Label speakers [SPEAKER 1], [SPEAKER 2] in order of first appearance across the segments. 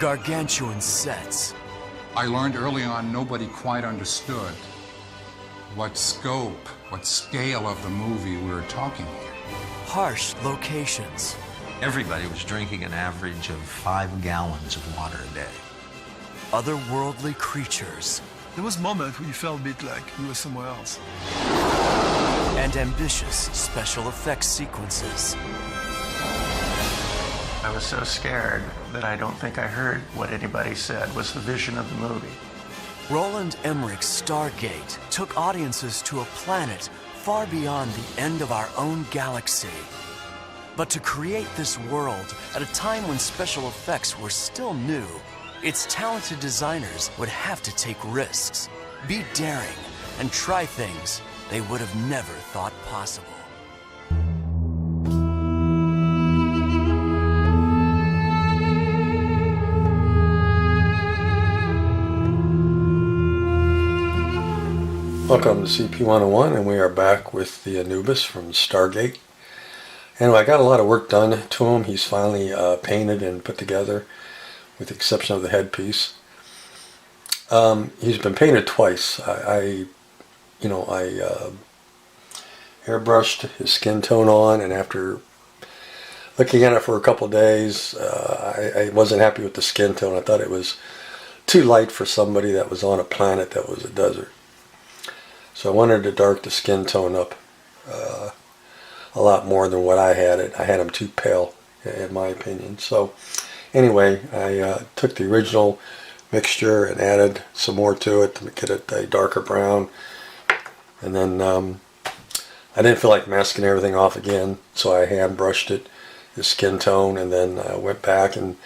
[SPEAKER 1] gargantuan sets.
[SPEAKER 2] I learned early on nobody quite understood what scope, what scale of the movie we were talking here.
[SPEAKER 1] Harsh locations.
[SPEAKER 3] Everybody was drinking an average of 5 gallons of water a day.
[SPEAKER 1] Otherworldly creatures.
[SPEAKER 4] There was a moment where you felt a bit like you were somewhere else.
[SPEAKER 1] And ambitious special effects sequences.
[SPEAKER 5] I was so scared that I don't think I heard what anybody said was the vision of the movie.
[SPEAKER 1] Roland Emmerich's Stargate took audiences to a planet far beyond the end of our own galaxy. But to create this world at a time when special effects were still new, its talented designers would have to take risks, be daring, and try things they would have never thought possible.
[SPEAKER 6] Welcome to CP101, and we are back with the Anubis from Stargate. Anyway, I got a lot of work done to him. He's finally painted and put together, with the exception of the headpiece. He's been painted twice. I airbrushed his skin tone on, and after looking at it for a couple days, I wasn't happy with the skin tone. I thought it was too light for somebody that was on a planet that was a desert. So I wanted to dark the skin tone up a lot more than what I had it. I had him too pale, in my opinion. So anyway, I took the original mixture and added some more to it to get it a darker brown. And then I didn't feel like masking everything off again, so I hand brushed it, the skin tone, and then I went back and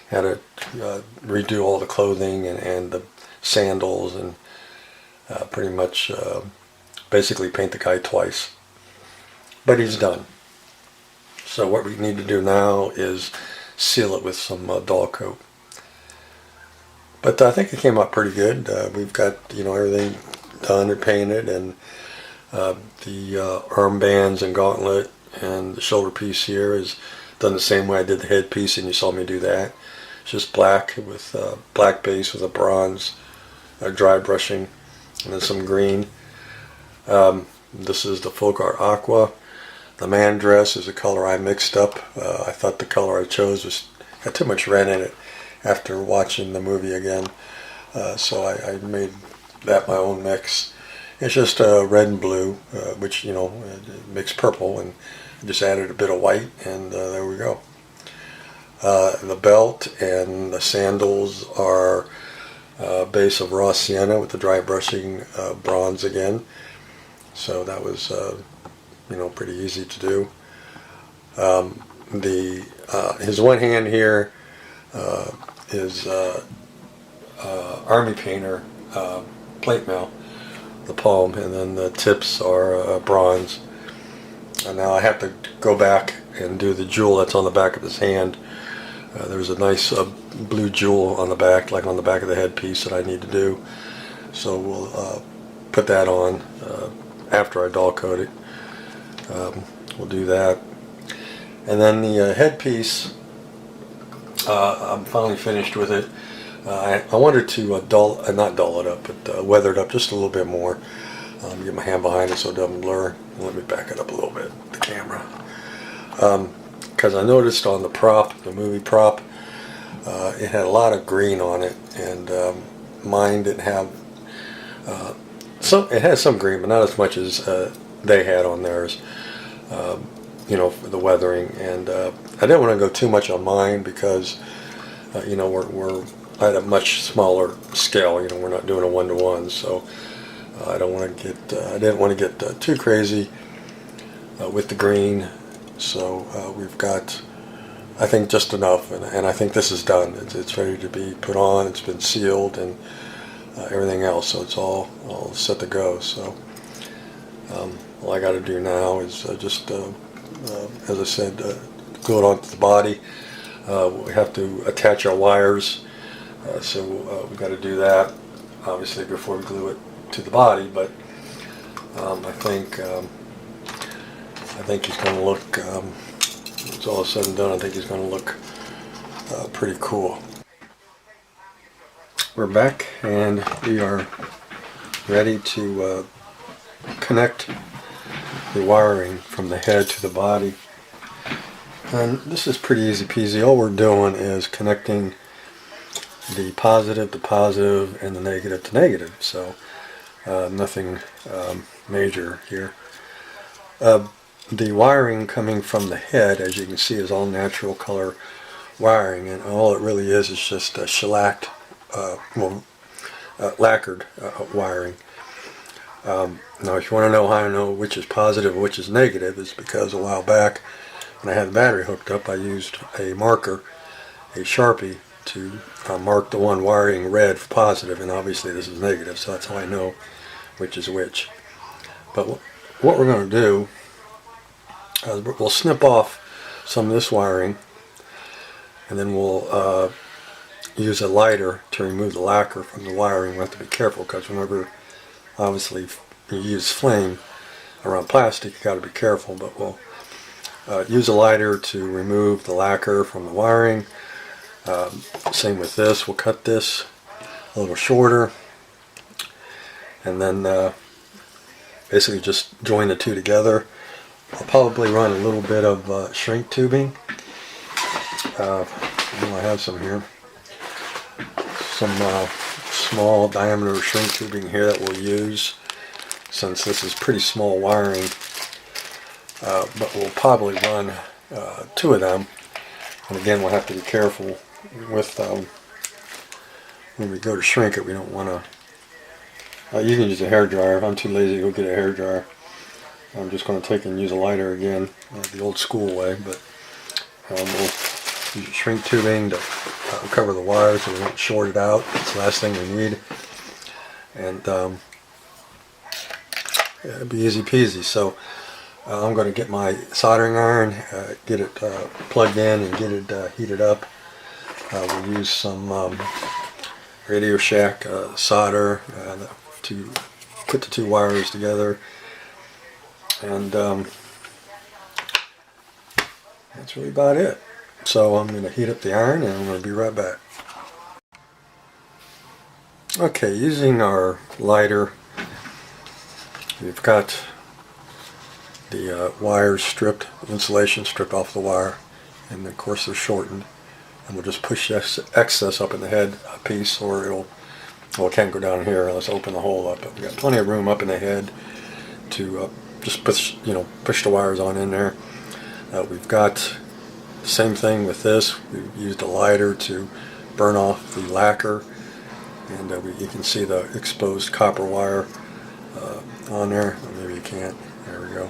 [SPEAKER 6] had to redo all the clothing and the sandals and pretty much basically paint the guy twice. But he's done. So what we need to do now is seal it with some dull coat. But I think it came out pretty good. We've got everything done and painted, and the armbands and gauntlet and the shoulder piece here is done the same way I did the headpiece, and you saw me do that. It's just black with black base with a bronze dry brushing, and then some green. This is the Folk Art Aqua. The man dress is a color I mixed up. I thought the color I chose had too much red in it after watching the movie again. So I made that my own mix. It's just red and blue, which, mixed purple, and just added a bit of white, and there we go. The belt and the sandals are base of raw sienna with the dry brushing bronze again. So that was, pretty easy to do. His one hand here is Army Painter plate mail, the palm, and then the tips are bronze. And now I have to go back and do the jewel that's on the back of his hand. There's a nice blue jewel on the back, like on the back of the headpiece, that I need to do. So we'll put that on after I dull coat it. We'll do that. And then the headpiece, I'm finally finished with it. I wanted to not dull it up, but weather it up just a little bit more. Get my hand behind it so it doesn't blur. And let me back it up a little bit, the camera. Because I noticed on the prop, the movie prop, it had a lot of green on it, and mine didn't have it has some green, but not as much as they had on theirs, for the weathering. And I didn't want to go too much on mine because we're at a much smaller scale. We're not doing a 1-to-1, so I didn't want to get too crazy with the green. So we've got, I think, just enough, and I think this is done. It's ready to be put on. It's been sealed and everything else, so it's all set to go. So all I got to do now is just, as I said, glue it onto the body. We have to attach our wires, so we got to do that obviously before we glue it to the body. But I think he's going to look, it's all said and done, I think he's going to look pretty cool. We're back and we are ready to connect the wiring from the head to the body. And this is pretty easy peasy. All we're doing is connecting the positive to positive and the negative to negative. So nothing major here. The wiring coming from the head, as you can see, is all natural color wiring, and all it really is just shellacked, lacquered wiring. Now, if you want to know how I know which is positive and which is negative, it's because a while back, when I had the battery hooked up, I used a marker, a Sharpie, to mark the one wiring red for positive, and obviously this is negative, so that's how I know which is which. But what we're going to do is we'll snip off some of this wiring, and then we'll use a lighter to remove the lacquer from the wiring. We have to be careful because whenever, obviously, you use flame around plastic, you got to be careful. But we'll use a lighter to remove the lacquer from the wiring. Same with this. We'll cut this a little shorter, and then basically just join the two together. I'll probably run a little bit of shrink tubing. I have some here. Some small diameter shrink tubing here that we'll use, since this is pretty small wiring. But we'll probably run 2 of them. And again, we'll have to be careful with when we go to shrink it. We don't want to. You can use a hair dryer. If I'm too lazy to go get a hair dryer, I'm just going to take and use a lighter again, the old school way. But we'll use shrink tubing to cover the wire so we don't short it out. It's the last thing we need. And it'll be easy peasy. So I'm going to get my soldering iron, get it plugged in and get it heated up. We'll use some Radio Shack solder to put the 2 wires together. And that's really about it. So I'm going to heat up the iron and I'm going to be right back. Okay, using our lighter, we've got the wires stripped, insulation stripped off the wire, and of course they're shortened. And we'll just push this excess up in the head piece, or it can't go down here. Let's open the hole up. But we've got plenty of room up in the head to just push the wires on in there. We've got the same thing with this. We've used a lighter to burn off the lacquer, and you can see the exposed copper wire on there. Or maybe you can't. There we go.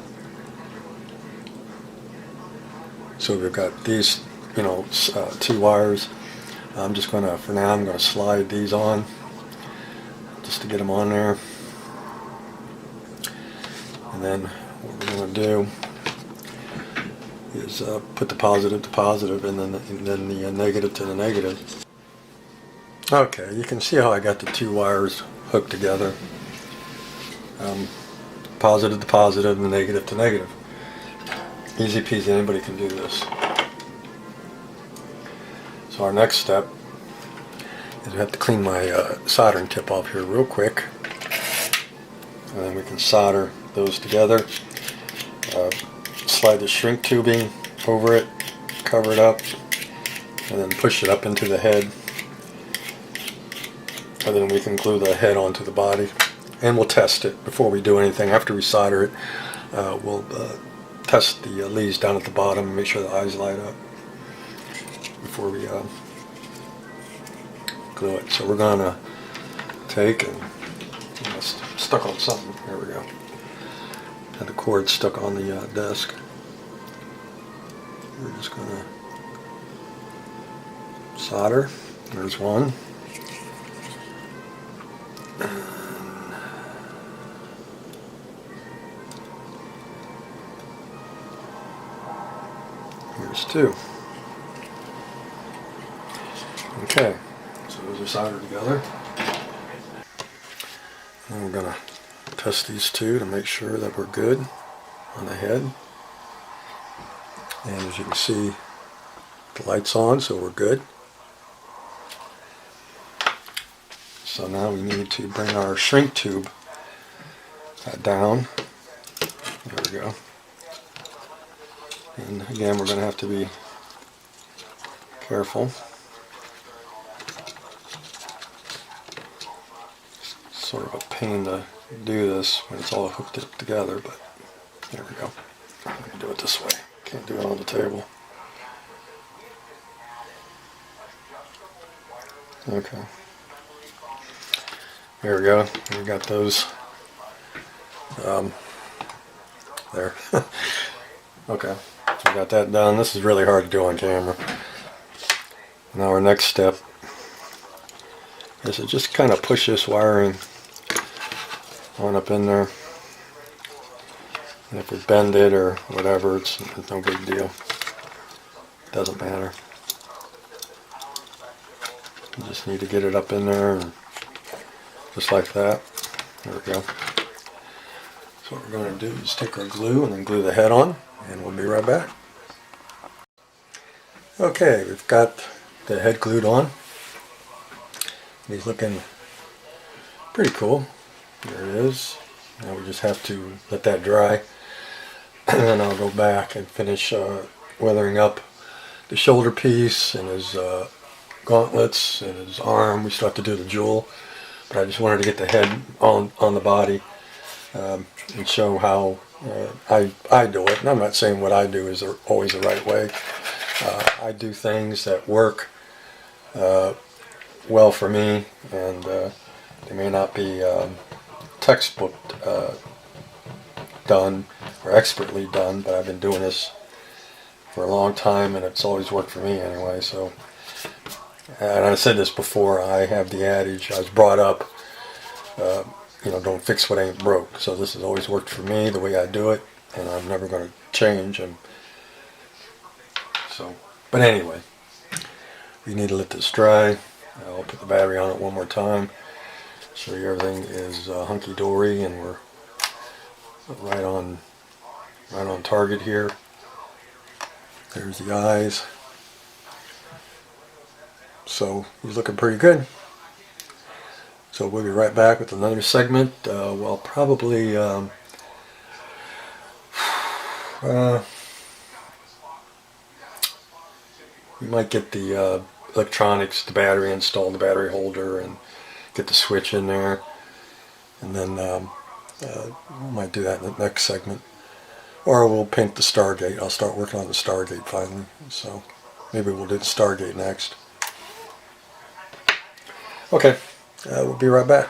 [SPEAKER 6] So we've got these, 2 wires. I'm just going to, for now, I'm going to slide these on just to get them on there. And then what we're going to do is put the positive to positive, and then the negative to the negative. Okay, you can see how I got the 2 wires hooked together. Positive to positive and the negative to negative. Easy peasy, anybody can do this. So our next step is I have to clean my soldering tip off here real quick. And then we can solder those together. Slide the shrink tubing over it, cover it up, and then push it up into the head. And then we can glue the head onto the body. And we'll test it before we do anything. After we solder it, we'll test the leads down at the bottom and make sure the eyes light up before we glue it. So we're going to take and stuck on something. There we go. Had the cord stuck on the desk. We're just going to solder. There's one. Here's 2. Okay, so those are soldered together. And we're going to test these 2 to make sure that we're good on the head. And as you can see, the light's on, so we're good. So now we need to bring our shrink tube down. There we go. And again, we're going to have to be careful. It's sort of a pain to do this when it's all hooked up together, but there we go. I'm going to do it this way. Can't do it on the table. Okay. There we go. We got those. There. Okay. So we got that done. This is really hard to do on camera. Now our next step is to just kind of push this wiring on up in there. And if we bend it or whatever, it's no big deal. Doesn't matter. You just need to get it up in there, and just like that. There we go. So what we're going to do is take our glue and then glue the head on, and we'll be right back. Okay, we've got the head glued on. He's looking pretty cool. There it is. Now we just have to let that dry, and then I'll go back and finish weathering up the shoulder piece and his gauntlets and his arm. We still have to do the jewel, but I just wanted to get the head on the body and show how I do it. And I'm not saying what I do is always the right way. I do things that work well for me, and they may not be textbook done or expertly done, but I've been doing this for a long time, and it's always worked for me anyway. So, and I said this before, I have the adage, I was brought up, don't fix what ain't broke. So this has always worked for me, the way I do it, and I'm never going to change. And so, but anyway, we need to let this dry. I'll put the battery on it one more time, show you everything is hunky-dory, and we're right on target here. There's the eyes. So he's looking pretty good. So we'll be right back with another segment. Well, probably we might get the electronics, the battery installed, the battery holder, and get the switch in there, and then we might do that in the next segment. Or we'll paint the Stargate. I'll start working on the Stargate finally. So maybe we'll do the Stargate next. Okay, we'll be right back.